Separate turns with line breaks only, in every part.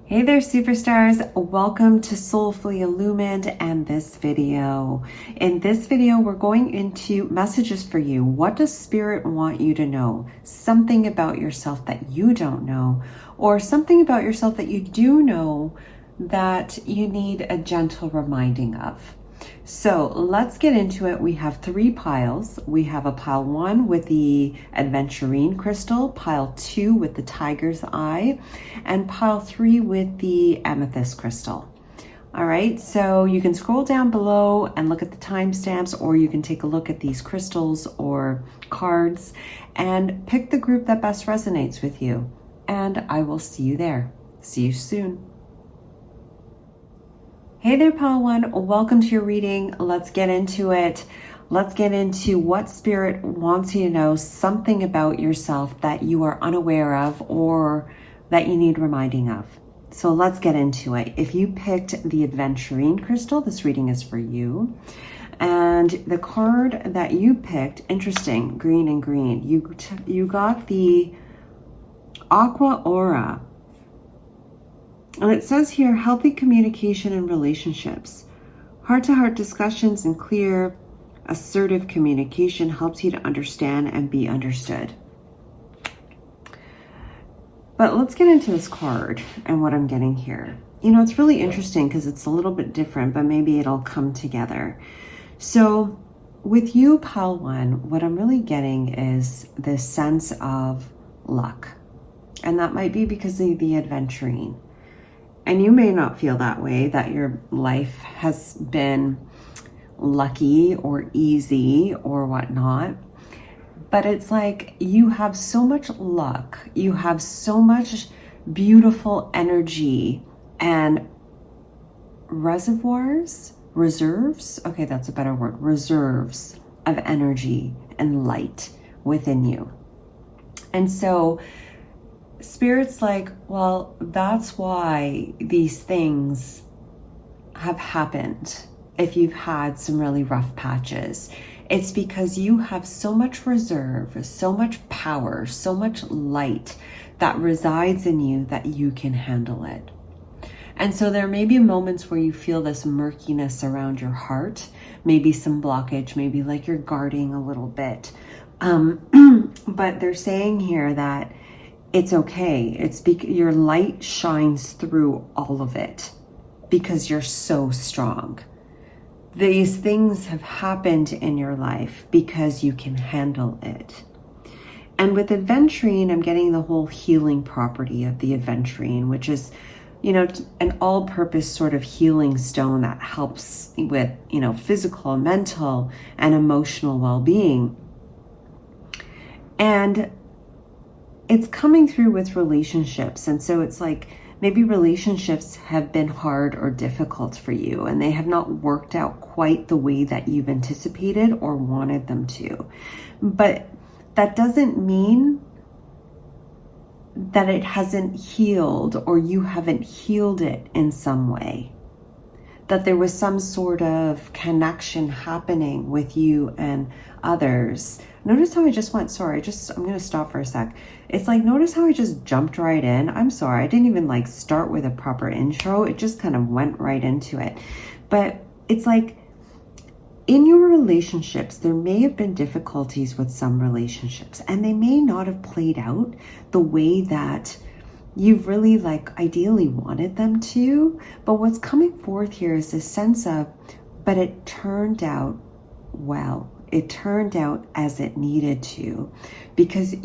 Hey there, superstars. Welcome to Soulfully Illumined and this video. In this video, we're going into messages for you. What does Spirit want you to know? Something about yourself that you don't know, or something about yourself that you do know that you need a gentle reminding of. So let's get into it. We have three piles. We have a pile 1 with the aventurine crystal, pile 2 with the tiger's eye, and pile 3 with the amethyst crystal. All right, so you can scroll down below and look at the timestamps, or you can take a look at these crystals or cards and pick the group that best resonates with you. And I will see you there. See you soon. Hey there, pile 1. Welcome to your reading. Let's get into it. Let's get into what Spirit wants you to know, something about yourself that you are unaware of or that you need reminding of. So let's get into it. If you picked the aventurine crystal, this reading is for you. And the card that you picked, interesting, green and green. You got the aqua aura. And it says here, healthy communication and relationships. Heart-to-heart discussions and clear, assertive communication helps you to understand and be understood. But let's get into this card and what I'm getting here. You know, it's really interesting because it's a little bit different, but maybe it'll come together. So with you, pile 1, what I'm really getting is this sense of luck. And that might be because of the aventurine. And you may not feel that way, that your life has been lucky or easy or whatnot. But it's like you have so much luck. You have so much beautiful energy and reserves, okay, that's a better word, reserves of energy and light within you. And so Spirit's like, well, that's why these things have happened if you've had some really rough patches. It's because you have so much reserve, so much power, so much light that resides in you that you can handle it. And so there may be moments where you feel this murkiness around your heart, maybe some blockage, maybe like you're guarding a little bit. But they're saying here that it's okay. It's because your light shines through all of it because you're so strong. These things have happened in your life because you can handle it. And with aventurine, I'm getting the whole healing property of the aventurine, which is, you know, an all-purpose sort of healing stone that helps with, you know, physical, mental, and emotional well-being. And it's coming through with relationships. And so it's like maybe relationships have been hard or difficult for you and they have not worked out quite the way that you've anticipated or wanted them to. But that doesn't mean that it hasn't healed or you haven't healed it in some way. That there was some sort of connection happening with you and others. Notice how I just went, sorry, I'm going to stop for a sec. It's like, notice how I just jumped right in. I'm sorry, I didn't even like start with a proper intro. It just kind of went right into it. But it's like, in your relationships, there may have been difficulties with some relationships and they may not have played out the way that you've really like ideally wanted them to. But what's coming forth here is this sense of, but it turned out well. It turned out as it needed to, because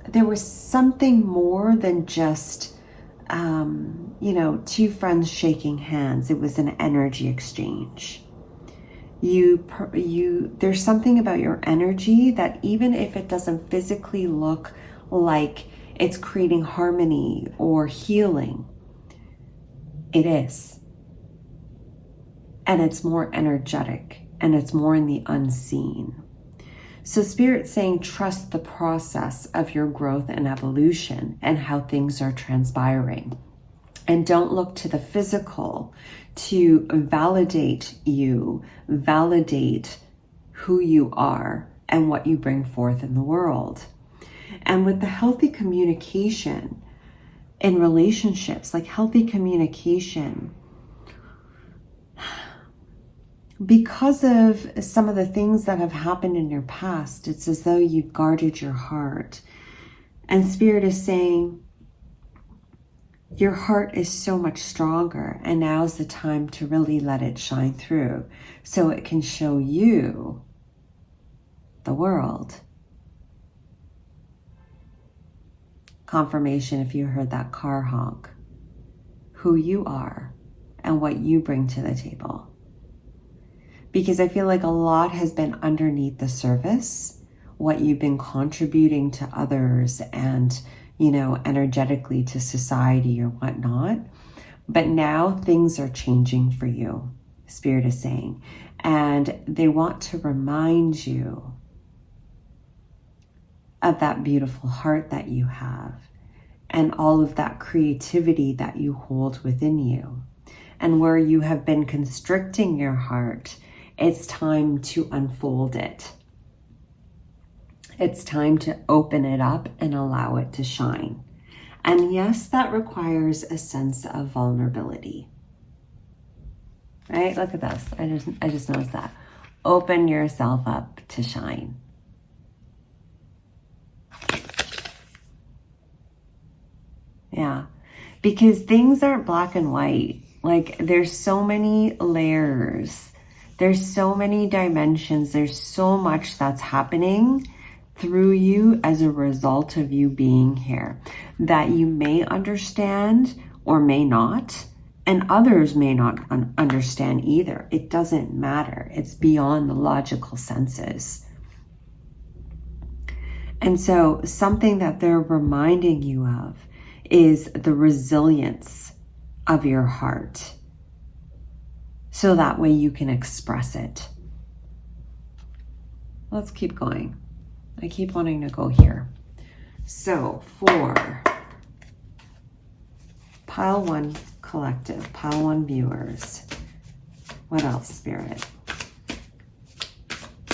there was something more than just, you know, two friends shaking hands. It was an energy exchange. There's something about your energy that even if it doesn't physically look like it's creating harmony or healing, it is. And it's more energetic. And it's more in the unseen. So Spirit's saying, trust the process of your growth and evolution and how things are transpiring. And don't look to the physical to validate you, validate who you are and what you bring forth in the world. And with the healthy communication, in relationships, like healthy communication. Because of some of the things that have happened in your past, it's as though you've guarded your heart. And Spirit is saying, your heart is so much stronger, and now's the time to really let it shine through so it can show you the world. Confirmation if you heard that car honk, who you are and what you bring to the table. Because I feel like a lot has been underneath the surface, what you've been contributing to others and, you know, energetically to society or whatnot. But now things are changing for you, Spirit is saying. And they want to remind you of that beautiful heart that you have and all of that creativity that you hold within you. And where you have been constricting your heart, it's time to unfold it. It's time to open it up and allow it to shine. And yes, that requires a sense of vulnerability. Right? Look at this. I just noticed that. Open yourself up to shine. Yeah. Because things aren't black and white. Like, there's so many layers. There's so many dimensions. There's so much that's happening through you as a result of you being here that you may understand or may not, and others may not understand either. It doesn't matter. It's beyond the logical senses. And so something that they're reminding you of is the resilience of your heart, so that way you can express it. Let's keep going. I keep wanting to go here. So for pile 1 collective, pile 1 viewers, what else, Spirit?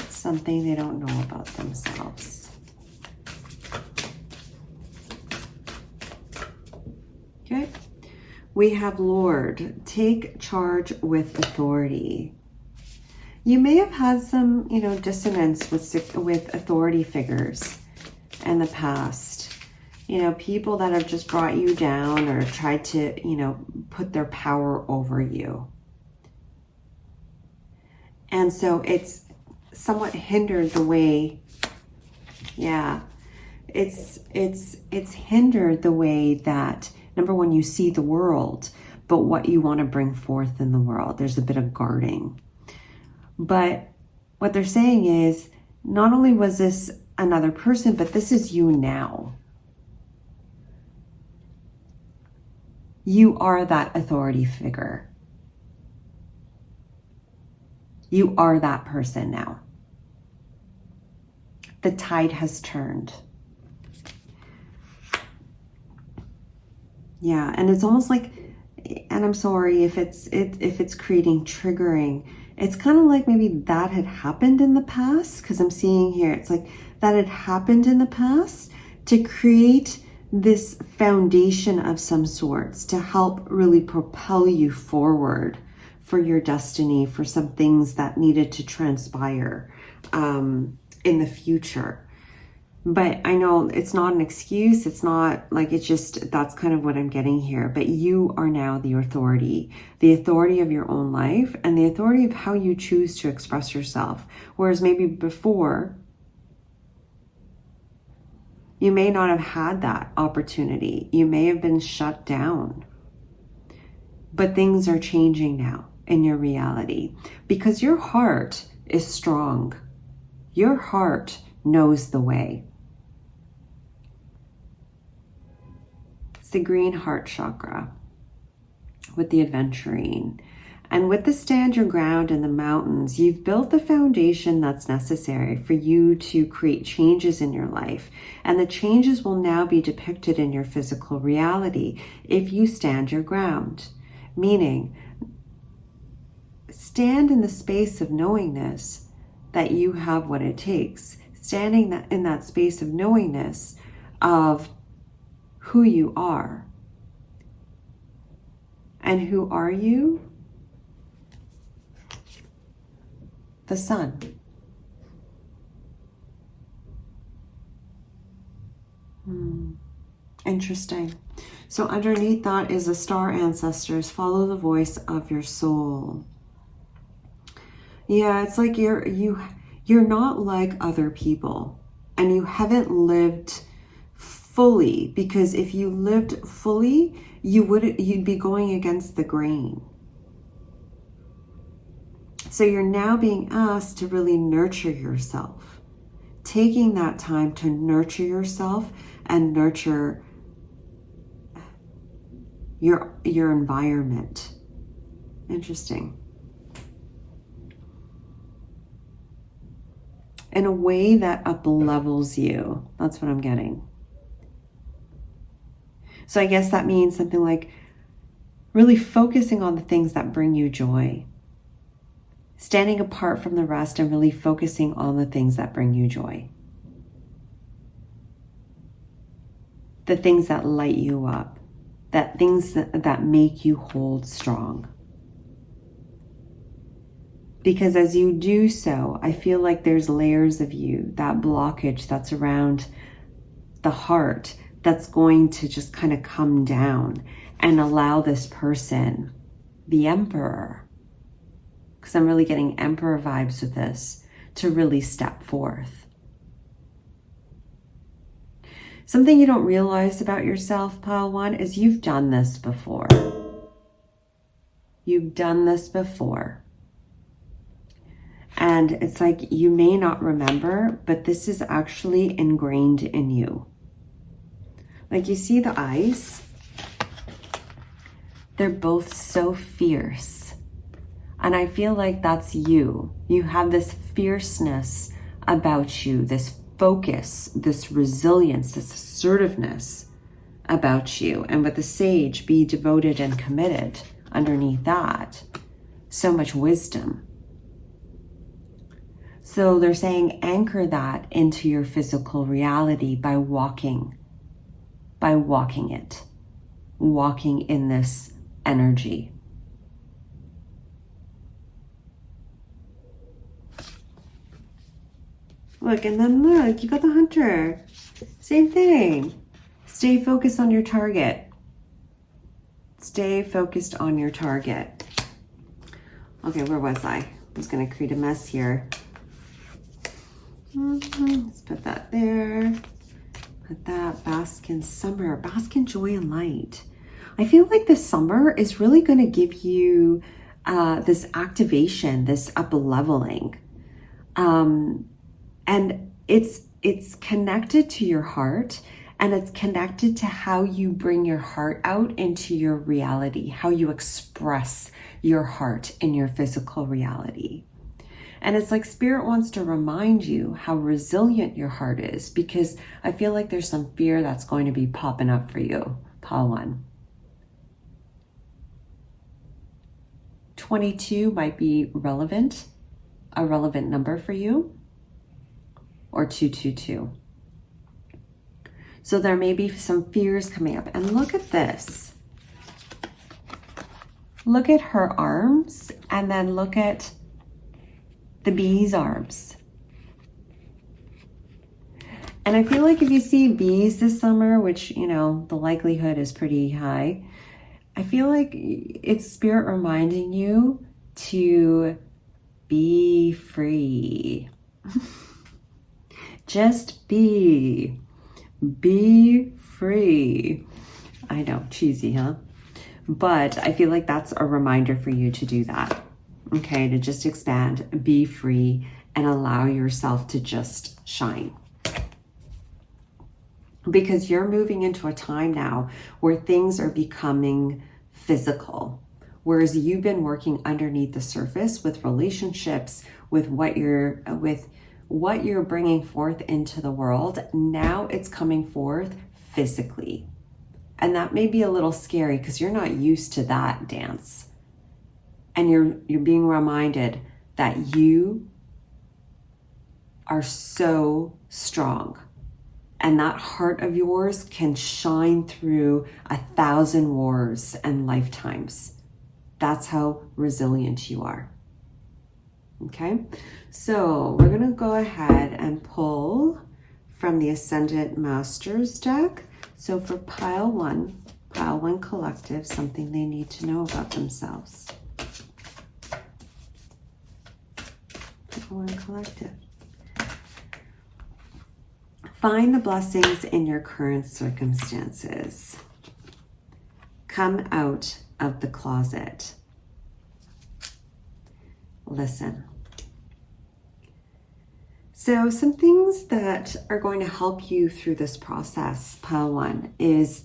Something they don't know about themselves. Okay. We have Lord, take charge with authority. You may have had some, you know, dissonance with authority figures in the past. You know, people that have just brought you down or tried to, you know, put their power over you. And so it's somewhat hindered the way, yeah, it's hindered the way that, number one, you see the world, but what you want to bring forth in the world. There's a bit of guarding. But what they're saying is, not only was this another person, but this is you now. You are that authority figure. You are that person now. The tide has turned. Yeah, and it's almost like, and I'm sorry if it's creating triggering. It's kind of like maybe that had happened in the past, because I'm seeing here, it's like that had happened in the past to create this foundation of some sorts to help really propel you forward for your destiny, for some things that needed to transpire in the future. But I know it's not an excuse. It's not like, it's just, that's kind of what I'm getting here. But you are now the authority of your own life and the authority of how you choose to express yourself. Whereas maybe before, you may not have had that opportunity. You may have been shut down. But things are changing now in your reality because your heart is strong. Your heart knows the way. It's the green heart chakra with the adventuring. And with the stand your ground in the mountains, you've built the foundation that's necessary for you to create changes in your life. And the changes will now be depicted in your physical reality if you stand your ground. Meaning, stand in the space of knowingness that you have what it takes. Standing in that space of knowingness of who you are And who are you? The sun. Interesting. So underneath that is the star ancestors. Follow the voice of your soul. Yeah, it's like you're not like other people, and you haven't lived fully, because if you lived fully, you'd be going against the grain. So you're now being asked to really nurture yourself, taking that time to nurture yourself and nurture your environment. Interesting. In a way that up-levels you. That's what I'm getting. So I guess that means something like really focusing on the things that bring you joy. Standing apart from the rest and really focusing on the things that bring you joy. The things that light you up. That things that make you hold strong. Because as you do so, I feel like there's layers of you, that blockage that's around the heart, that's going to just kind of come down and allow this person, the Emperor, because I'm really getting Emperor vibes with this, to really step forth. Something you don't realize about yourself, Pile 1, is you've done this before. You've done this before. And it's like you may not remember, but this is actually ingrained in you. Like you see the eyes? They're both so fierce. And I feel like that's you. You have this fierceness about you, this focus, this resilience, this assertiveness about you. And with the Sage, be devoted and committed underneath that. So much wisdom. So they're saying anchor that into your physical reality by walking it, walking in this energy. Look, and then look, you got the Hunter. Same thing. Stay focused on your target. Stay focused on your target. Okay, where was I? I was going to create a mess here. Let's put that there. Put that. Bask in summer. Bask in joy and light. I feel like this summer is really going to give you this activation, this up-leveling. And it's connected to your heart, and it's connected to how you bring your heart out into your reality, how you express your heart in your physical reality. And it's like Spirit wants to remind you how resilient your heart is, because I feel like there's some fear that's going to be popping up for you, Pile 1. 22 might be relevant, a relevant number for you, or 222. So there may be some fears coming up. And look at this. Look at her arms, and then look at the bee's arms. And I feel like if you see bees this summer, which, you know, the likelihood is pretty high, I feel like it's Spirit reminding you to be free. Just be free. I know, cheesy, huh? But I feel like that's a reminder for you to do that. Okay, to just expand, be free, and allow yourself to just shine. Because you're moving into a time now where things are becoming physical. Whereas you've been working underneath the surface with relationships, with what you're bringing forth into the world, now it's coming forth physically. And that may be a little scary because you're not used to that dance. And you're being reminded that you are so strong. And that heart of yours can shine through 1,000 wars and lifetimes. That's how resilient you are. Okay, so we're going to go ahead and pull from the Ascendant Masters deck. So for pile one collective, something they need to know about themselves. Pile one collective. Find the blessings in your current circumstances. Come out of the closet. Listen. So some things that are going to help you through this process, pile one, is,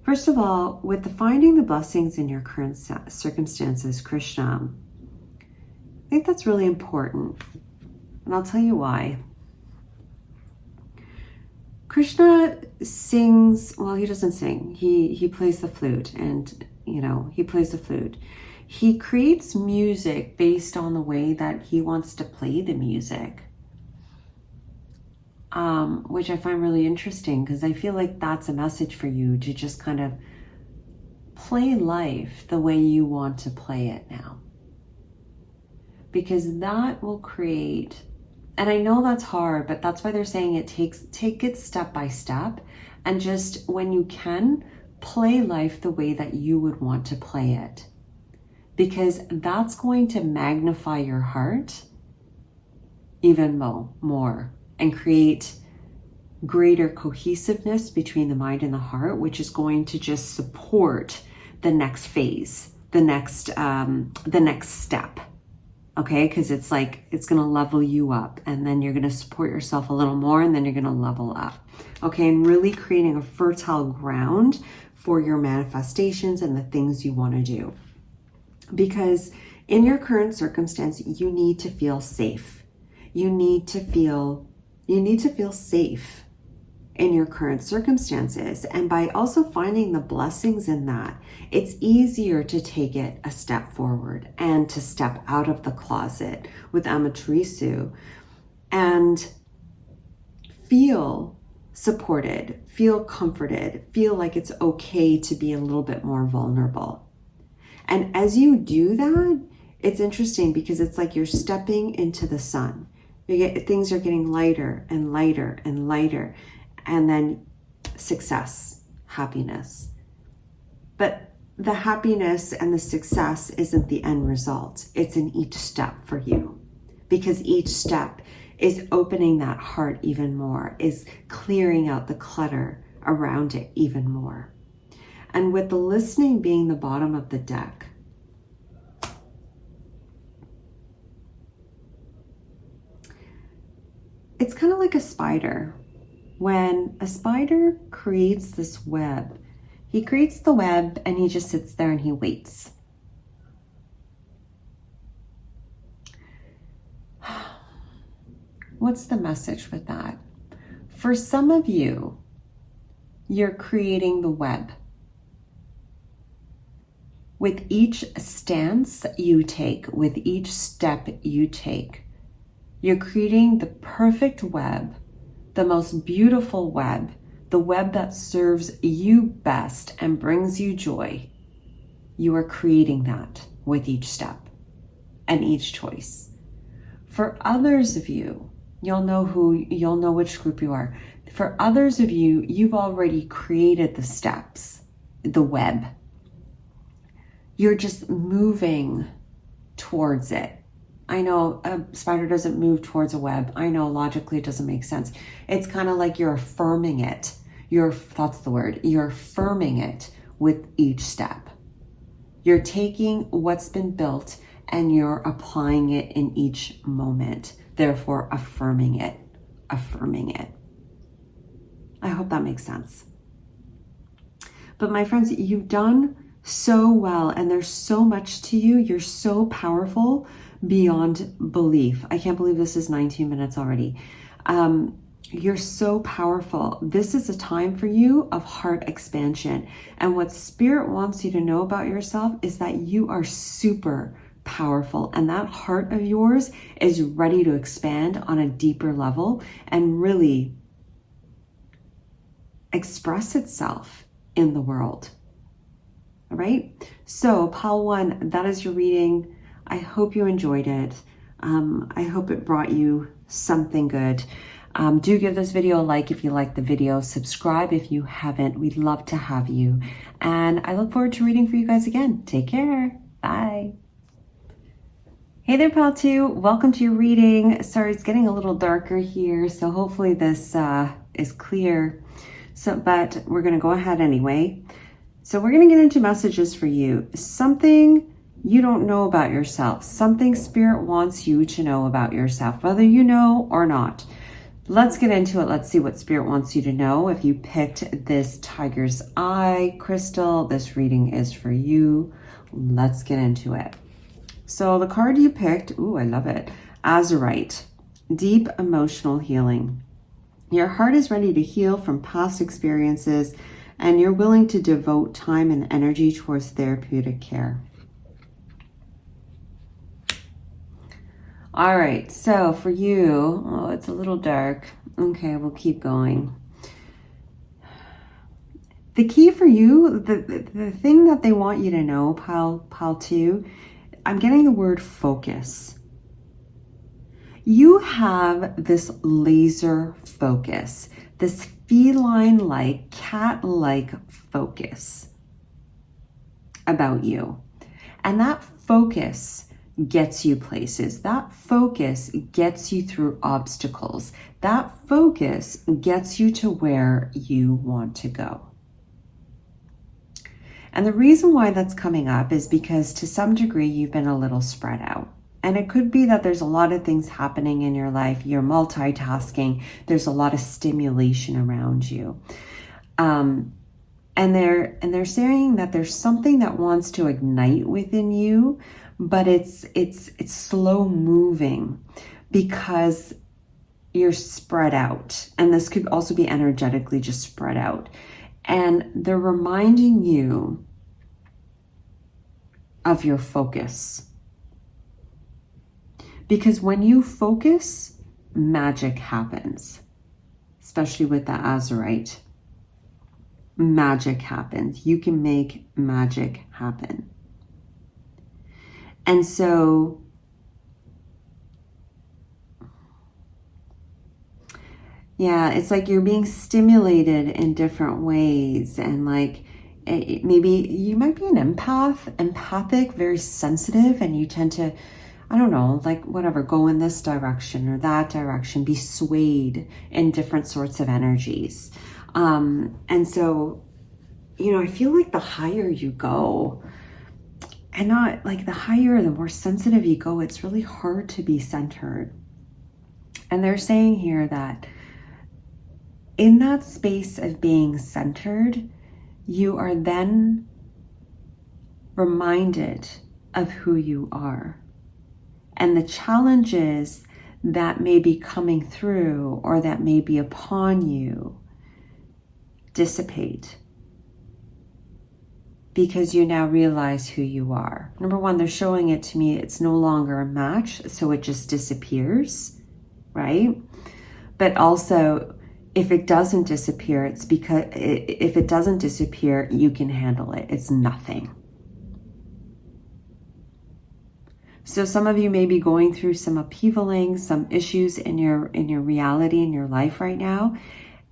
first of all, with the finding the blessings in your current circumstances, Krishna, I think that's really important. And I'll tell you why. Krishna sings, well, he doesn't sing. He plays the flute, and, you know, he plays the flute. He creates music based on the way that he wants to play the music, which I find really interesting, because I feel like that's a message for you to just kind of play life the way you want to play it now. Because that will create, and I know that's hard, but that's why they're saying take it step by step, and just when you can, play life the way that you would want to play it. Because that's going to magnify your heart even more and create greater cohesiveness between the mind and the heart, which is going to just support the next phase, the next step. Okay, because it's like, it's going to level you up, and then you're going to support yourself a little more, and then you're going to level up. Okay, and really creating a fertile ground for your manifestations and the things you want to do. Because in your current circumstance, you need to feel safe. You need to feel safe in your current circumstances. And by also finding the blessings in that, it's easier to take it a step forward and to step out of the closet with Amaterasu and feel supported, feel comforted, feel like it's okay to be a little bit more vulnerable. And as you do that, it's interesting because it's like you're stepping into the sun. Things are getting lighter and lighter and lighter. And then success, happiness. But the happiness and the success isn't the end result. It's in each step for you. Because each step is opening that heart even more, is clearing out the clutter around it even more. And with the listening being the bottom of the deck, it's kind of like a spider. When a spider creates this web, he creates the web and he just sits there and he waits. What's the message with that? For some of you, you're creating the web. With each stance you take, with each step you take, you're creating the perfect web, the most beautiful web, the web that serves you best and brings you joy. You are creating that with each step and each choice. For others of you, you'll know which group you are. For others of you, you've already created the steps, the web. You're just moving towards it. I know a spider doesn't move towards a web. I know logically it doesn't make sense. It's kind of like you're affirming it. That's the word. You're affirming it with each step. You're taking what's been built and you're applying it in each moment. Therefore, affirming it. I hope that makes sense. But my friends, you've done so well, and there's so much to you. You're so powerful beyond belief. I can't believe this is 19 minutes already. You're so powerful. This is a time for you of heart expansion. And what Spirit wants you to know about yourself is that you are super powerful, and that heart of yours is ready to expand on a deeper level and really express itself in the world. All right. So pile 1, that is your reading. I hope you enjoyed it. I hope it brought you something good. Do give this video a like if you like the video. Subscribe if you haven't. We'd love to have you. And I look forward to reading for you guys again. Take care. Bye. Hey there, pal 2. Welcome to your reading. Sorry, it's getting a little darker here, so hopefully this is clear. But we're going to go ahead anyway. So we're going to get into messages for you. Something you don't know about yourself. Something Spirit wants you to know about yourself, whether you know or not. Let's get into it. Let's see what Spirit wants you to know. If you picked this Tiger's Eye crystal, this reading is for you. Let's get into it. So the card you picked, ooh, I love it. Azurite, deep emotional healing. Your heart is ready to heal from past experiences, and you're willing to devote time and energy towards therapeutic care. All right, so for you, oh, it's a little dark. Okay, we'll keep going. The key for you, the thing that they want you to know, pile 2, I'm getting the word focus. You have this laser focus, this feline-like, cat-like focus about you. And that focus gets you places. That focus gets you through obstacles. That focus gets you to where you want to go. And the reason why that's coming up is because to some degree you've been a little spread out. And it could be that there's a lot of things happening in your life. You're multitasking. There's a lot of stimulation around you. And they're saying that there's something that wants to ignite within you, but it's slow moving because you're spread out. And this could also be energetically just spread out. And they're reminding you of your focus. Because when you focus, magic happens. Especially with the Azurite. Magic happens. You can make magic happen. And so yeah, it's like you're being stimulated in different ways. And like, maybe you might be an empathic, very sensitive, and you tend to, I don't know, like whatever, go in this direction or that direction, be swayed in different sorts of energies. And so, you know, I feel like the higher you go, and not like the higher, the more sensitive you go, it's really hard to be centered. And they're saying here that in that space of being centered, you are then reminded of who you are. And the challenges that may be coming through or that may be upon you dissipate because you now realize who you are. Number one, they're showing it to me, it's no longer a match, so it just disappears, right? But also, if it doesn't disappear, it's because if it doesn't disappear, you can handle it. It's nothing. So some of you may be going through some upheavaling, some issues in your reality, in your life right now.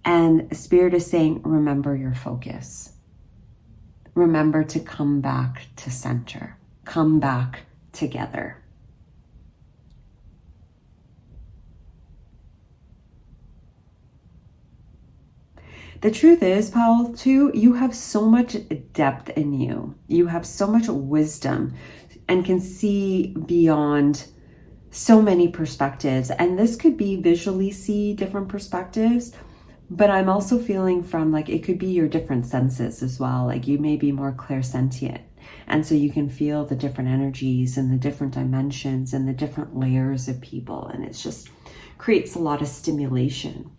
And Spirit is saying, remember your focus. Remember to come back to center. Come back together. The truth is, Powell, too, you have so much depth in you. You have so much wisdom and can see beyond so many perspectives. And this could be visually see different perspectives, but I'm also feeling from like, it could be your different senses as well. Like you may be more clairsentient. And so you can feel the different energies and the different dimensions and the different layers of people. And it's just creates a lot of stimulation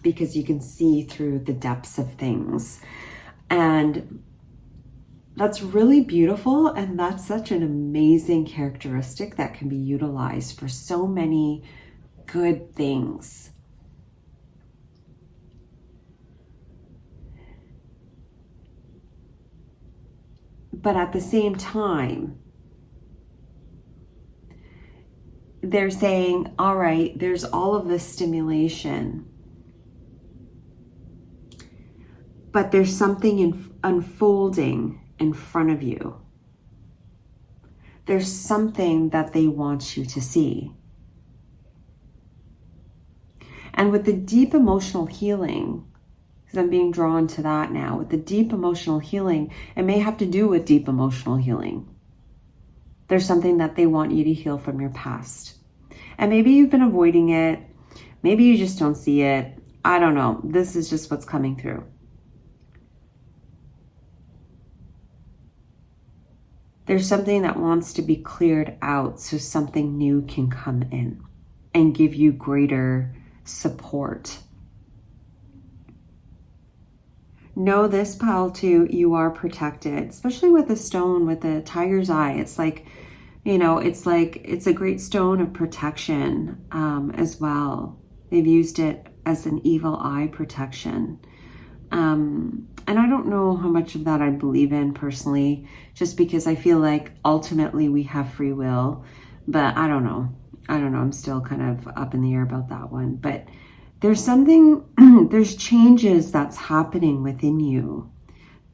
because you can see through the depths of things. And that's really beautiful. And that's such an amazing characteristic that can be utilized for so many good things. But at the same time, they're saying, all right, there's all of this stimulation, but there's something unfolding in front of you. There's something that they want you to see. And with the deep emotional healing, because I'm being drawn to that now, with the deep emotional healing, it may have to do with deep emotional healing. There's something that they want you to heal from your past. And maybe you've been avoiding it. Maybe you just don't see it. I don't know. This is just what's coming through. There's something that wants to be cleared out so something new can come in and give you greater support. Know this, pile too, you are protected, especially with a stone with a tiger's eye. It's like, you know, it's a great stone of protection as well. They've used it as an evil eye protection. And I don't know how much of that I believe in personally, just because I feel like ultimately we have free will, but I don't know. I'm still kind of up in the air about that one, but there's something, there's changes that's happening within you.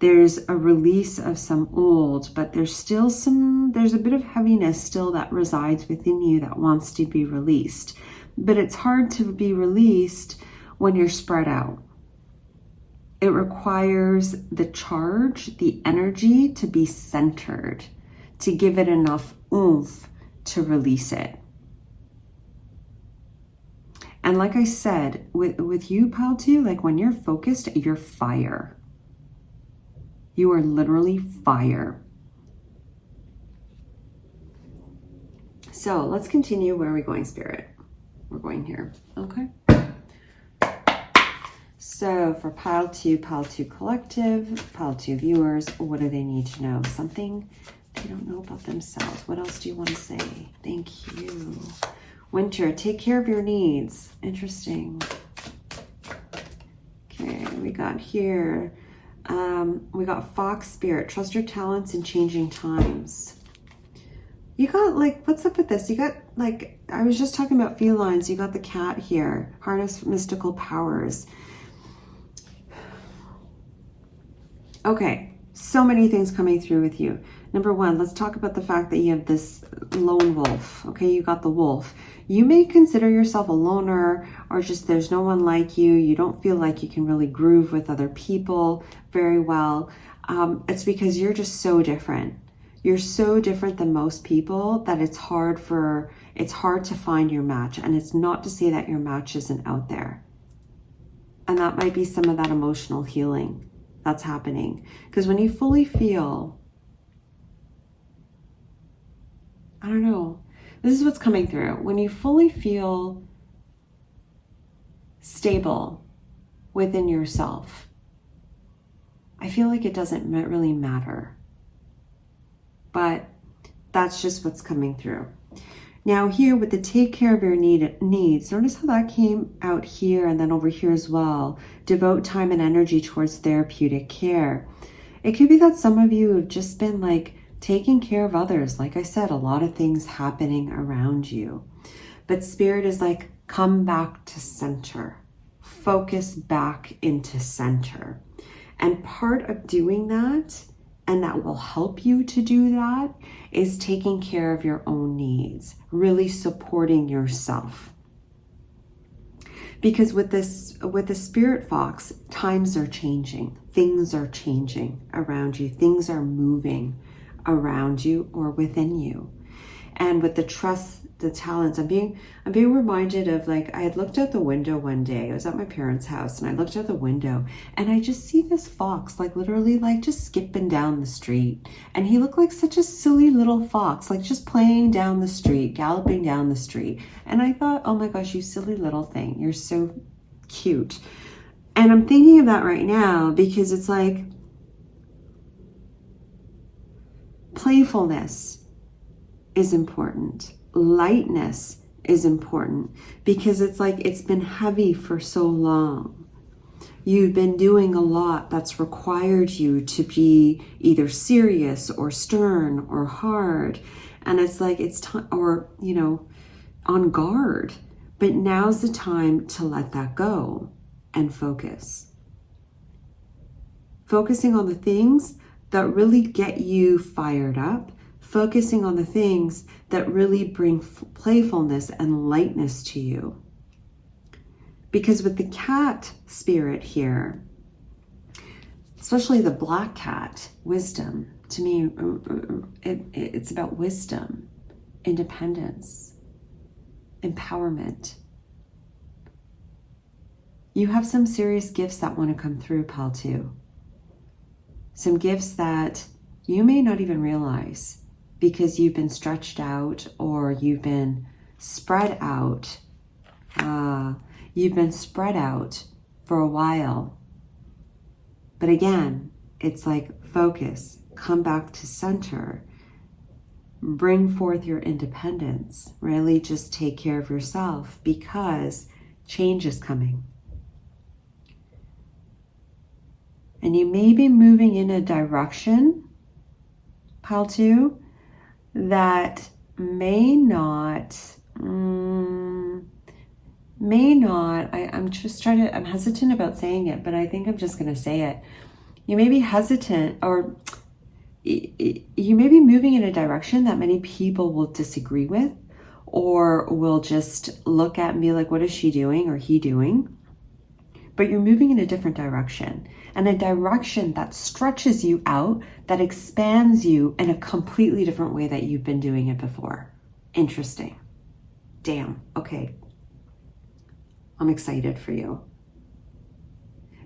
There's a release of some old, but there's still there's a bit of heaviness still that resides within you that wants to be released, but it's hard to be released when you're spread out. It requires the charge, the energy to be centered, to give it enough oomph to release it. And like I said, with you, pile two, like when you're focused, you're fire. You are literally fire. So let's continue. Where are we going, Spirit? We're going here. Okay. So for pile two collective, pile two viewers, what do they need to know? Something they don't know about themselves. What else do you want to say? Thank you. Winter, take care of your needs. Interesting. Okay, we got here. We got Fox Spirit, trust your talents in changing times. You got like, what's up with this? You got like, I was just talking about felines. You got the cat here. Harness mystical powers. Okay, so many things coming through with you. Number one, let's talk about the fact that you have this lone wolf. Okay, you got the wolf. You may consider yourself a loner, or just there's no one like you. You don't feel like you can really groove with other people very well. It's because you're just so different. You're so different than most people that it's hard to find your match. And it's not to say that your match isn't out there. And that might be some of that emotional healing that's happening. Because when you fully feel, I don't know, this is what's coming through. When you fully feel stable within yourself, I feel like it doesn't really matter. But that's just what's coming through. Now here with the take care of your needs, notice how that came out here and then over here as well. Devote time and energy towards therapeutic care. It could be that some of you have just been like taking care of others. Like I said, a lot of things happening around you. But Spirit is like, come back to center. Focus back into center. And part of doing that, and that will help you to do that, is taking care of your own needs, really supporting yourself. Because with the Spirit Fox, times are changing, things are changing around you, things are moving around you or within you. And with the trust, the talents, I'm being reminded of, like, I had looked out the window one day. I was at my parents' house and I looked out the window and I just see this fox, like literally like just skipping down the street. And he looked like such a silly little fox, like just playing down the street, galloping down the street. And I thought, oh my gosh, you silly little thing. You're so cute. And I'm thinking of that right now because it's like playfulness is important. Lightness is important because it's like it's been heavy for so long. you've been doing a lot that's required you to be either serious or stern or hard. And it's like, it's time, or, you know, on guard. But now's the time to let that go and focus. Focusing on the things that really get you fired up. Focusing on the things that really bring playfulness and lightness to you. Because with the cat spirit here, especially the black cat, wisdom, to me, it's about wisdom, independence, empowerment. You have some serious gifts that want to come through, pal, too. Some gifts that you may not even realize because you've been stretched out or you've been spread out. You've been spread out for a while. But again, it's like focus, come back to center, bring forth your independence, really just take care of yourself because change is coming. And you may be moving in a direction, pile 2, that may not, I'm hesitant about saying it, but I think I'm just going to say it. You may be hesitant, or you may be moving in a direction that many people will disagree with, or will just look at and be like, what is she doing or he doing? But you're moving in a different direction, and a direction that stretches you out, that expands you in a completely different way that you've been doing it before. Interesting. Damn. Okay. I'm excited for you.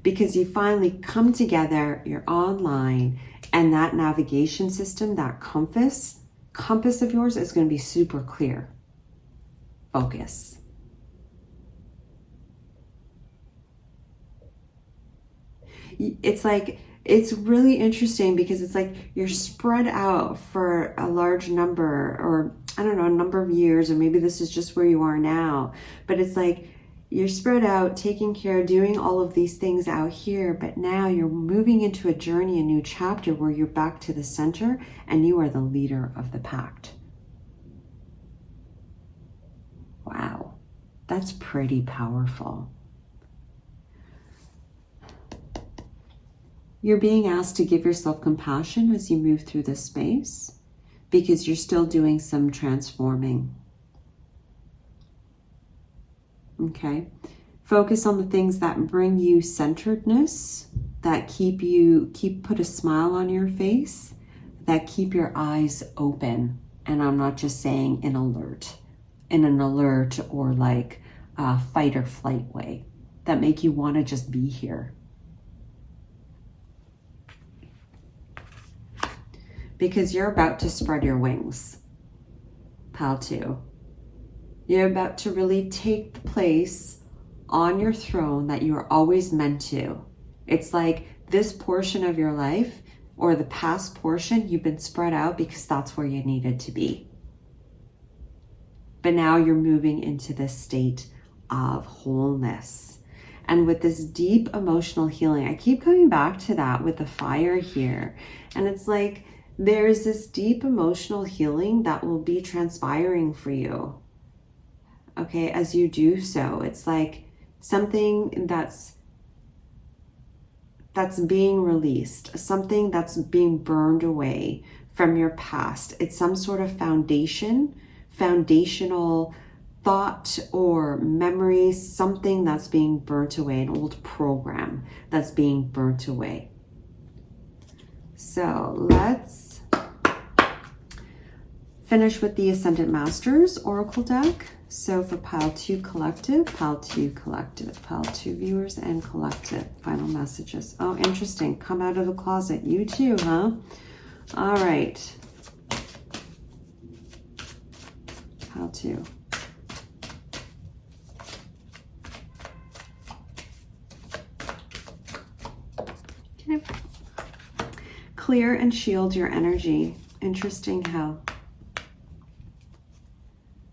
Because you finally come together, you're online, and that navigation system, that compass of yours is going to be super clear. Focus. It's like, it's really interesting because it's like you're spread out for a large number, or I don't know, a number of years, or maybe this is just where you are now, but it's like you're spread out, taking care, doing all of these things out here, but now you're moving into a journey, a new chapter where you're back to the center and you are the leader of the pact. Wow, that's pretty powerful. You're being asked to give yourself compassion as you move through this space because you're still doing some transforming. Okay. Focus on the things that bring you centeredness, that put a smile on your face, that keep your eyes open. And I'm not just saying in an alert or like a fight or flight way, that make you want to just be here. Because you're about to spread your wings, pal 2. You're about to really take the place on your throne that you were always meant to. It's like this portion of your life, or the past portion, you've been spread out because that's where you needed to be. But now you're moving into this state of wholeness. And with this deep emotional healing, I keep coming back to that with the fire here. And it's like, there's this deep emotional healing that will be transpiring for you. Okay, as you do so, it's like something that's being released, something that's being burned away from your past. It's some sort of foundational thought or memory, something that's being burnt away, an old program that's being burnt away. So let's finish with the Ascendant Masters Oracle deck. So for pile 2 collective, pile 2 collective, pile 2 viewers and collective, final messages. Oh, interesting. Come out of the closet. You too, huh? All right. Pile 2. Okay. Clear and shield your energy. Interesting how.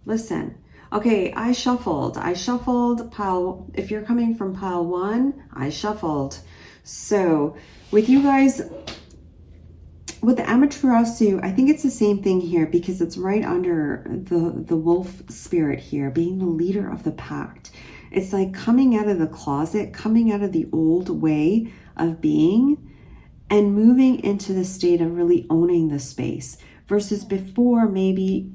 Listen, Okay, I shuffled pile. If you're coming from pile 1, I shuffled. So with you guys, with the Amaterasu, I think it's the same thing here because it's right under the wolf spirit here, being the leader of the pact. It's like coming out of the closet, coming out of the old way of being and moving into the state of really owning the space, versus before maybe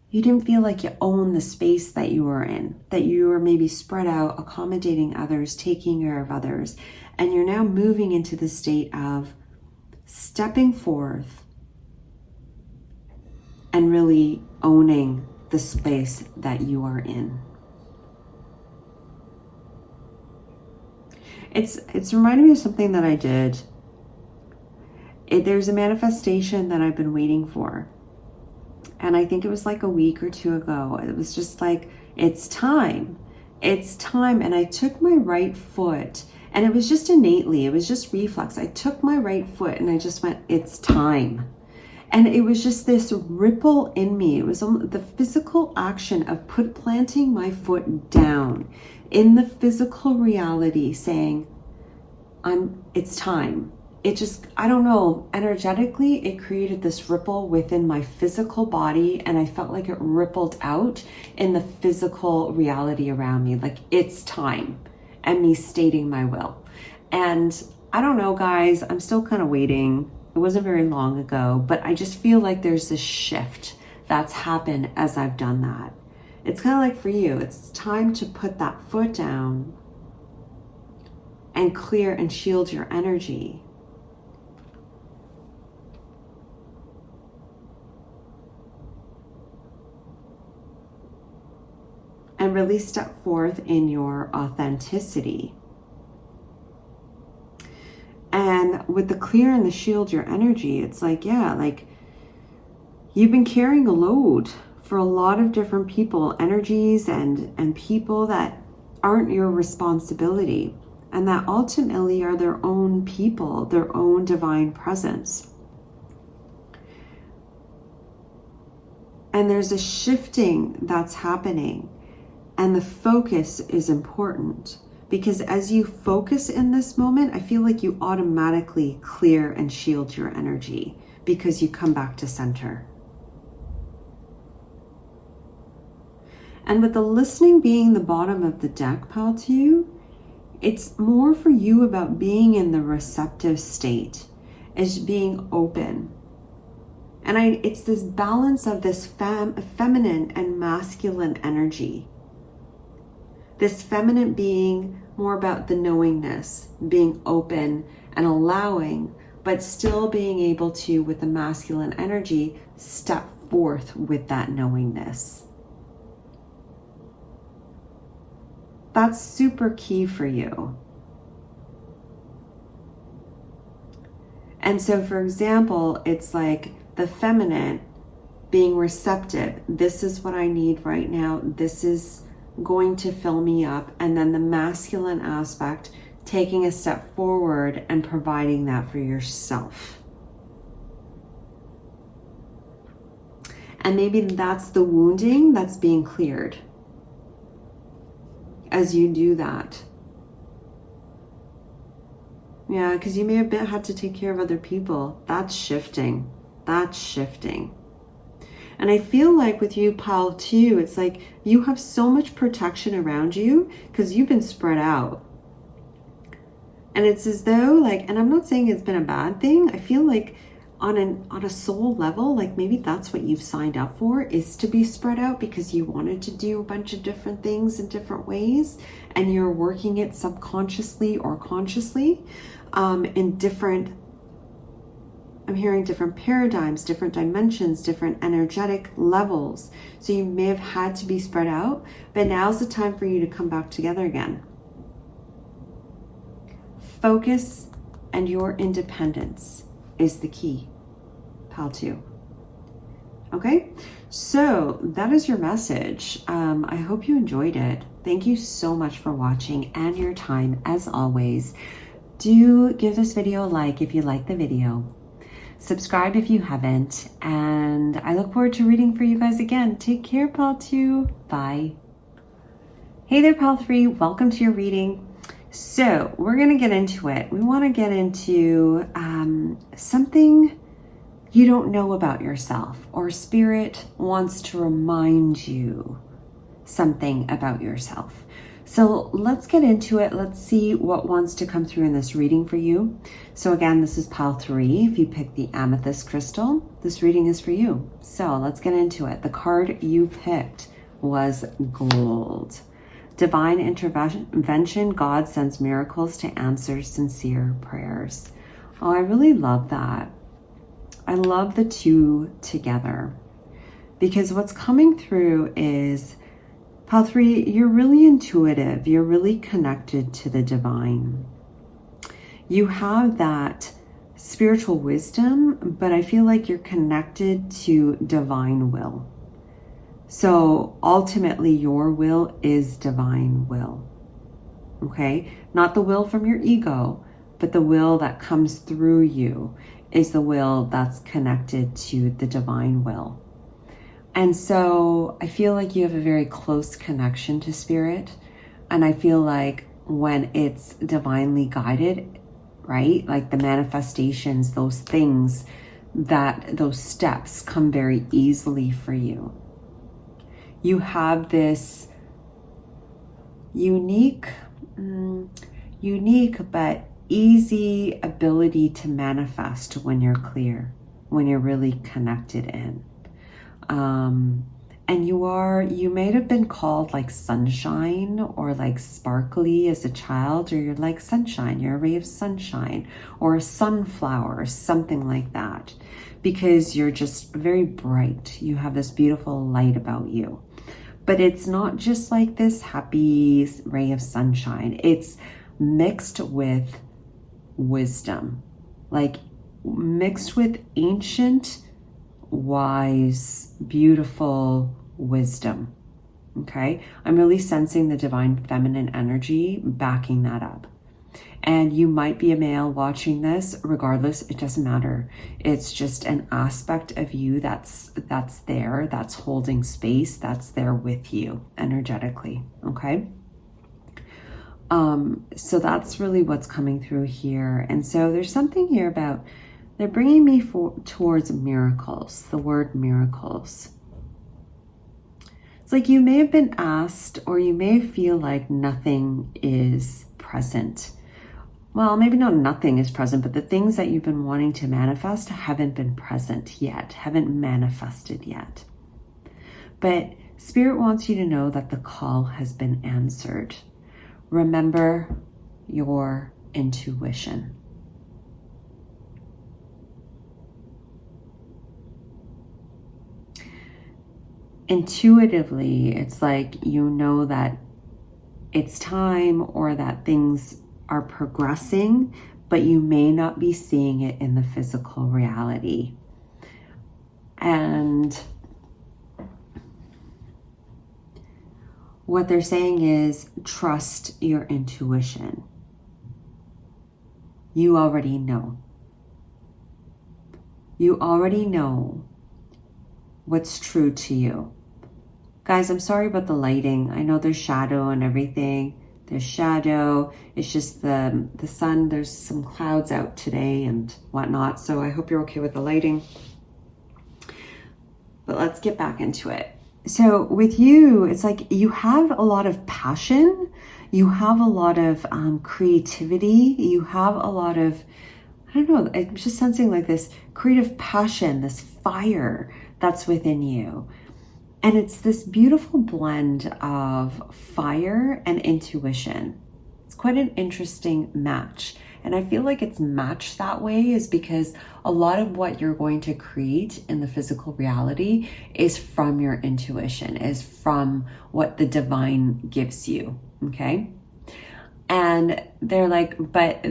you didn't feel like you owned the space that you were in, that you were maybe spread out, accommodating others, taking care of others. And you're now moving into the state of stepping forth and really owning the space that you are in. It's reminding me of something that I did. There's a manifestation that I've been waiting for. And I think it was like a week or 2 ago. It was just like, it's time. It's time. And I took my right foot, and it was just innately, it was just reflex. I took my right foot and I just went, it's time. And it was just this ripple in me. It was the physical action of planting my foot down in the physical reality, saying, it's time. It just, I don't know, energetically, it created this ripple within my physical body, and I felt like it rippled out in the physical reality around me, like it's time, and me stating my will. And I don't know, guys, I'm still kind of waiting. It wasn't very long ago, but I just feel like there's this shift that's happened as I've done that. It's kind of like for you, it's time to put that foot down and clear and shield your energy. And really step forth in your authenticity. And with the clear and the shield your energy, it's like, yeah, like you've been carrying a load for a lot of different people, energies and people that aren't your responsibility, and that ultimately are their own people, their own divine presence. And there's a shifting that's happening. And the focus is important, because as you focus in this moment, I feel like you automatically clear and shield your energy because you come back to center. And with the listening being the bottom of the deck, pile 2, it's more for you about being in the receptive state, as being open. And it's this balance of this feminine and masculine energy. This feminine being more about the knowingness, being open and allowing, but still being able to, with the masculine energy, step forth with that knowingness. That's super key for you. And so, for example, it's like the feminine being receptive. This is what I need right now. This is going to fill me up. And then the masculine aspect, taking a step forward and providing that for yourself. And maybe that's the wounding that's being cleared as you do that. Yeah, because you may have had to take care of other people. That's shifting. That's shifting. And I feel like with you, pile 2, it's like you have so much protection around you because you've been spread out. And it's as though, like, and I'm not saying it's been a bad thing. I feel like on a soul level, like maybe that's what you've signed up for, is to be spread out because you wanted to do a bunch of different things in different ways, and you're working it subconsciously or consciously in different, I'm hearing different paradigms, different dimensions, different energetic levels. So you may have had to be spread out, but now's the time for you to come back together again. Focus and your independence is the key, pile 2. Okay, so that is your message. I hope you enjoyed it. Thank you so much for watching and your time as always. Do give this video a like if you like the video. Subscribe if you haven't, and I look forward to reading for you guys again. Take care, Pal 2. Bye. Hey there, Pal 3. Welcome to your reading. So we're going to get into it. We want to get into something you don't know about yourself, or Spirit wants to remind you something about yourself. So let's get into it. Let's see what wants to come through in this reading for you. So again, this is Pile 3. If you pick the amethyst crystal, this reading is for you. So let's get into it. The card you picked was gold. Divine intervention. God sends miracles to answer sincere prayers. Oh, I really love that. I love the two together, because what's coming through is, Pile 3, you're really intuitive. You're really connected to the divine. You have that spiritual wisdom, but I feel like you're connected to divine will. So ultimately, your will is divine will. Okay? Not the will from your ego, but the will that comes through you is the will that's connected to the divine will. And so I feel like you have a very close connection to Spirit. And I feel like when it's divinely guided, right? Like the manifestations, those things, those steps come very easily for you. You have this unique but easy ability to manifest when you're clear, when you're really connected in. And you may have been called like sunshine or like sparkly as a child, or you're like sunshine, you're a ray of sunshine, or a sunflower, or something like that, because you're just very bright. You have this beautiful light about you. But it's not just like this happy ray of sunshine. It's mixed with wisdom, like mixed with ancient, wise, beautiful wisdom. Okay, I'm really sensing the divine feminine energy backing that up. And you might be a male watching this. Regardless, it doesn't matter. It's just an aspect of you that's there, that's holding space, that's there with you energetically. Okay. So that's really what's coming through here. And so there's something here about, they're bringing me towards miracles, the word miracles. It's like you may have been asked, or you may feel like nothing is present. Well, maybe not nothing is present, but the things that you've been wanting to manifest haven't been present yet, haven't manifested yet. But Spirit wants you to know that the call has been answered. Remember your intuition. Intuitively, it's like you know that it's time, or that things are progressing, but you may not be seeing it in the physical reality. And what they're saying is, trust your intuition. You already know. You already know what's true to you. Guys, I'm sorry about the lighting. I know there's shadow and everything. There's shadow. It's just the sun. There's some clouds out today and whatnot. So I hope you're okay with the lighting. But let's get back into it. So with you, it's like you have a lot of passion. You have a lot of creativity. You have a lot of, I don't know, I'm just sensing like this creative passion, this fire that's within you. And it's this beautiful blend of fire and intuition. It's quite an interesting match. And I feel like it's matched that way is because a lot of what you're going to create in the physical reality is from your intuition, is from what the divine gives you, okay? And they're like, but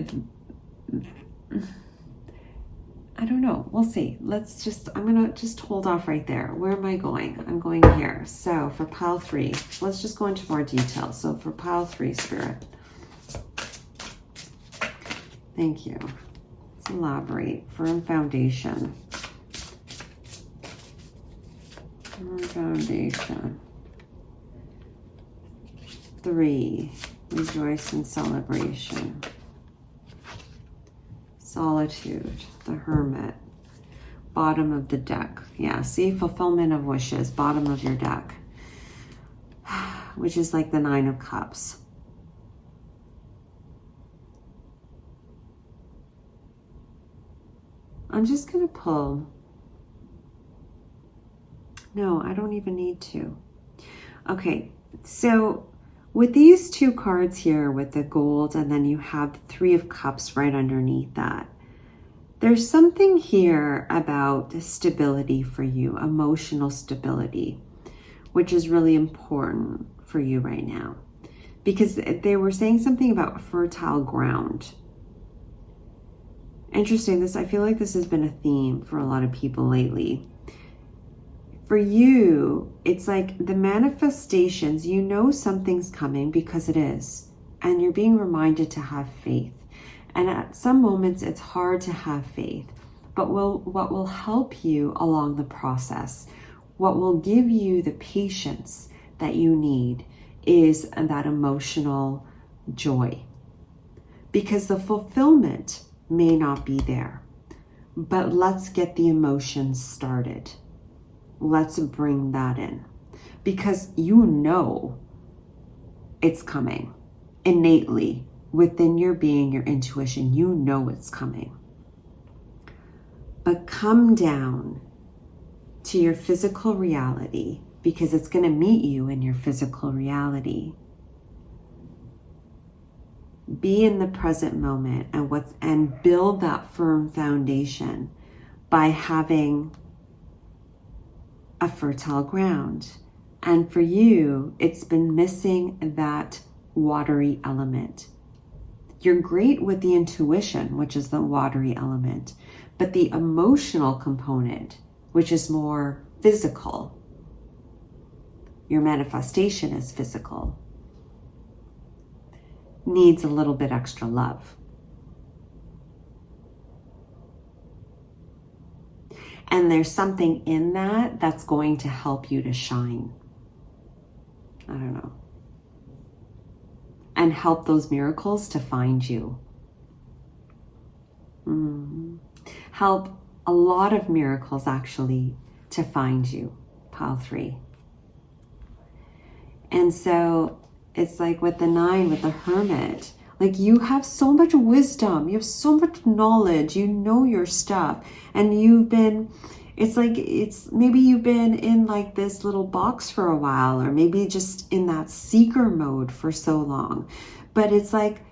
I don't know. We'll see. I'm going to just hold off right there. Where am I going? I'm going here. So for pile 3, let's just go into more detail. So for pile 3, Spirit. Thank you. Elaborate. Firm foundation. Firm foundation. 3. Rejoice in celebration. Solitude. The Hermit. Bottom of the deck. Yeah, see, fulfillment of wishes. Bottom of your deck. Which is like the 9 of Cups. I'm just going to pull. No, I don't even need to. Okay, so with these 2 cards here with the gold, and then you have the 3 of Cups right underneath that. There's something here about stability for you, emotional stability, which is really important for you right now. Because they were saying something about fertile ground. Interesting, I feel like this has been a theme for a lot of people lately. For you, it's like the manifestations, you know something's coming because it is. And you're being reminded to have faith. And at some moments, it's hard to have faith. But what will help you along the process, what will give you the patience that you need is that emotional joy. Because the fulfillment may not be there. But let's get the emotions started. Let's bring that in. Because you know it's coming innately. Within your being, your intuition, you know it's coming. But come down to your physical reality because it's going to meet you in your physical reality. Be in the present moment and build that firm foundation by having a fertile ground. And for you, it's been missing that watery element. You're great with the intuition, which is the watery element, but the emotional component, which is more physical, your manifestation is physical, needs a little bit extra love. And there's something in that that's going to help you to shine. I don't know. And help those miracles to find you. Help a lot of miracles actually to find you, pile 3. And so it's like with the 9, with the Hermit, like you have so much wisdom, you have so much knowledge, you know your stuff, and maybe you've been in like this little box for a while, or maybe just in that seeker mode for so long. But it's like,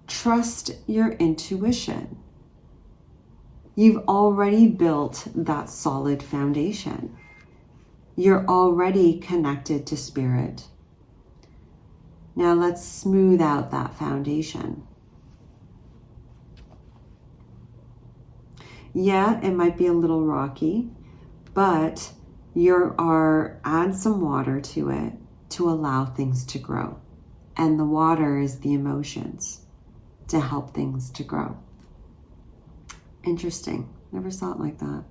trust your intuition. You've already built that solid foundation. You're already connected to spirit. Now let's smooth out that foundation. Yeah, it might be a little rocky, but add some water to it to allow things to grow. And the water is the emotions to help things to grow. Interesting. Never saw it like that.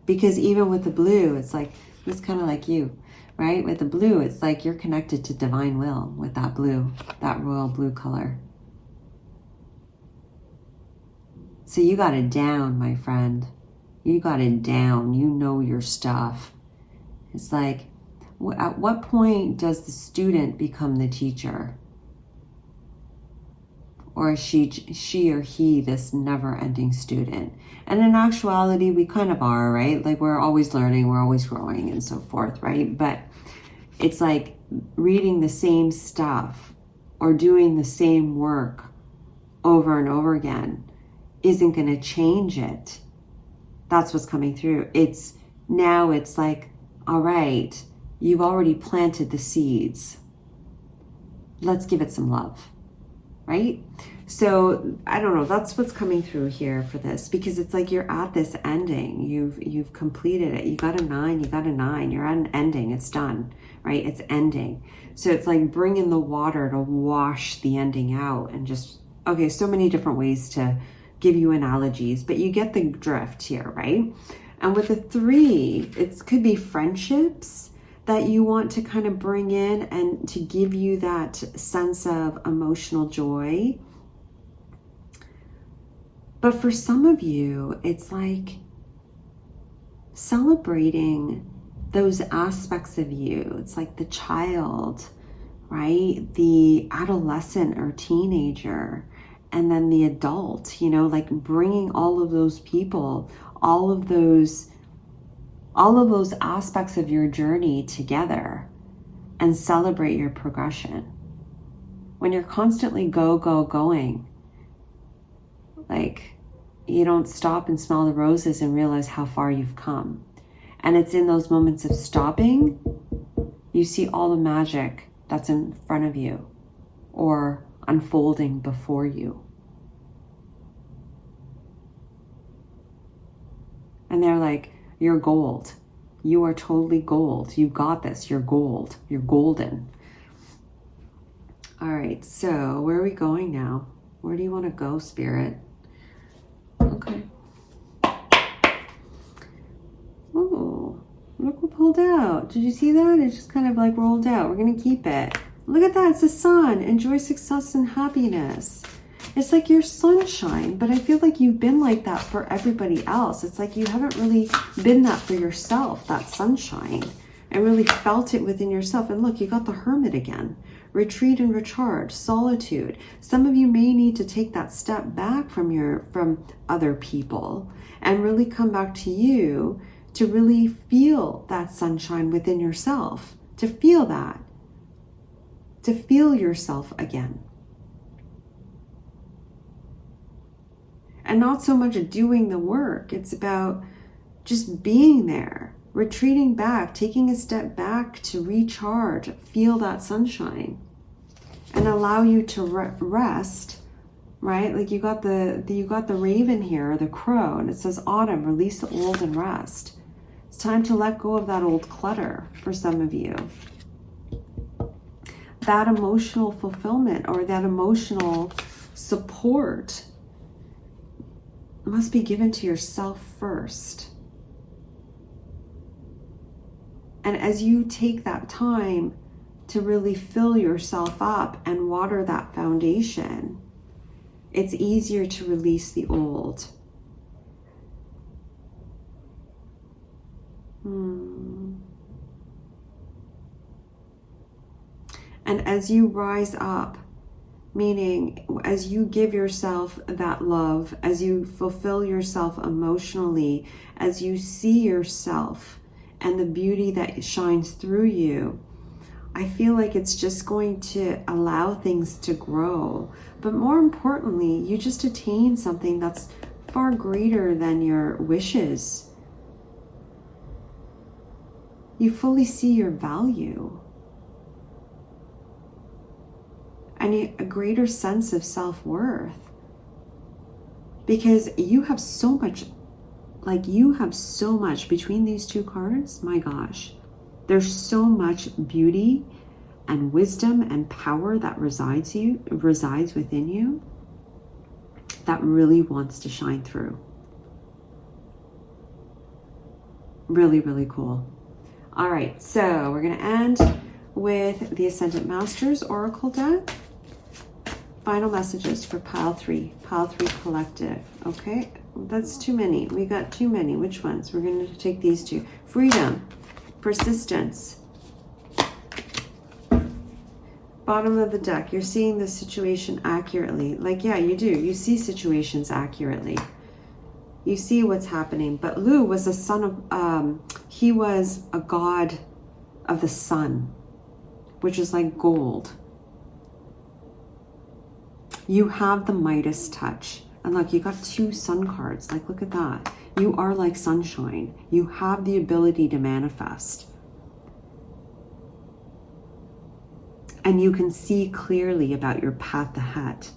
Because even with the blue, it's kind of like you, right? With the blue, it's like you're connected to divine will with that blue, that royal blue color. So you got it down, my friend. You got it down. You know your stuff. It's like, at what point does the student become the teacher? Or is she or he this never-ending student? And in actuality, we kind of are, right? Like we're always learning, we're always growing and so forth, right? But it's like reading the same stuff or doing the same work over and over again isn't going to change it. That's what's coming through. It's like, all right, you've already planted the seeds. Let's give it some love. Right? So I don't know, that's what's coming through here for this, because it's like you're at this ending. You've completed it. You got a 9, you're at an ending. It's done, right? It's ending. So it's like bringing the water to wash the ending out and just, okay, so many different ways to give you analogies, but you get the drift here, right? And with the 3, it could be friendships that you want to kind of bring in and to give you that sense of emotional joy. But for some of you, it's like celebrating those aspects of you. It's like the child, right? The adolescent or teenager, and then the adult, you know, like bringing all of those people, all of those aspects of your journey together and celebrate your progression. When you're constantly going, like you don't stop and smell the roses and realize how far you've come. And it's in those moments of stopping, you see all the magic that's in front of you or unfolding before you. And they're like, you're gold. You are totally gold. You got this. You're gold. You're golden. All right. So where are we going now? Where do you want to go, Spirit? Okay. Oh, look what pulled out. Did you see that? It just kind of like rolled out. We're going to keep it. Look at that. It's the sun. Enjoy success and happiness. It's like your sunshine, but I feel like you've been like that for everybody else. It's like you haven't really been that for yourself, that sunshine, and really felt it within yourself. And look, you got the Hermit again. Retreat and recharge, solitude. Some of you may need to take that step back from other people and really come back to you to really feel that sunshine within yourself, to feel that, to feel yourself again. And not so much doing the work. It's about just being there, retreating back, taking a step back to recharge, feel that sunshine, and allow you to rest, right? Like you got the raven here, or the crow, and it says autumn, release the old and rest. It's time to let go of that old clutter for some of you. That emotional fulfillment or that emotional support must be given to yourself first. And as you take that time to really fill yourself up and water that foundation, it's easier to release the old. And as you rise up, meaning as you give yourself that love, as you fulfill yourself emotionally, as you see yourself and the beauty that shines through you, I feel like it's just going to allow things to grow. But more importantly, you just attain something that's far greater than your wishes. You fully see your value. And a greater sense of self-worth, because you have so much between these two cards. My gosh, there's so much beauty and wisdom and power that resides within you that really wants to shine through. Really, really cool. All right, so we're going to end with the Ascendant Masters Oracle deck. Final messages for pile 3 collective. Okay, that's too many. We got too many. Which ones? We're going to take these two. Freedom, persistence. Bottom of the deck, you're seeing the situation accurately. Like, yeah, you do. You see situations accurately. You see what's happening. But Lu was a son of, he was a god of the sun, which is like gold. You have the Midas touch. And look, you got 2 sun cards. Like, look at that. You are like sunshine. You have the ability to manifest. And you can see clearly about your path ahead.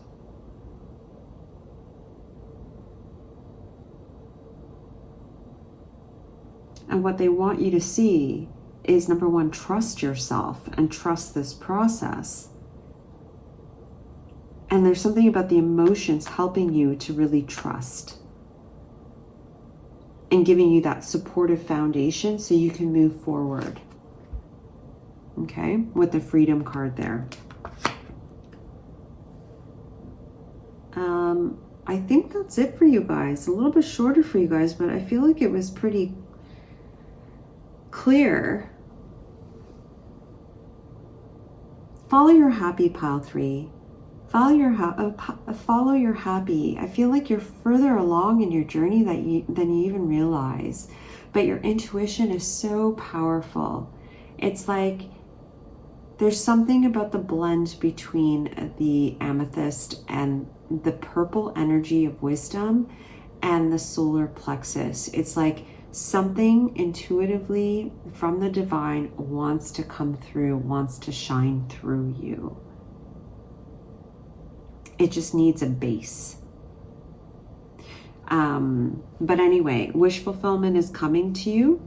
And what they want you to see is, number 1, trust yourself and trust this process. And there's something about the emotions helping you to really trust and giving you that supportive foundation so you can move forward. Okay, with the Freedom card there. I think that's it for you guys. A little bit shorter for you guys, but I feel like it was pretty clear. Follow your happy, pile 3. Follow your happy. I feel like you're further along in your journey than you even realize. But your intuition is so powerful. It's like there's something about the blend between the amethyst and the purple energy of wisdom and the solar plexus. It's like something intuitively from the divine wants to come through, wants to shine through you. It just needs a base. But anyway, wish fulfillment is coming to you,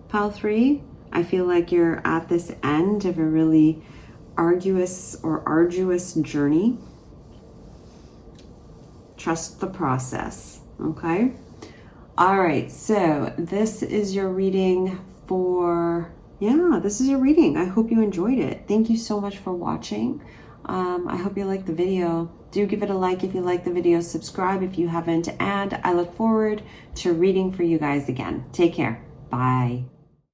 pile 3. I feel like you're at this end of a really arduous journey. Trust the process, okay? All right, so this is your reading for, this is your reading. I hope you enjoyed it. Thank you so much for watching. I hope you liked the video. Do give it a like if you like the video, subscribe if you haven't, and I look forward to reading for you guys again. Take care. Bye.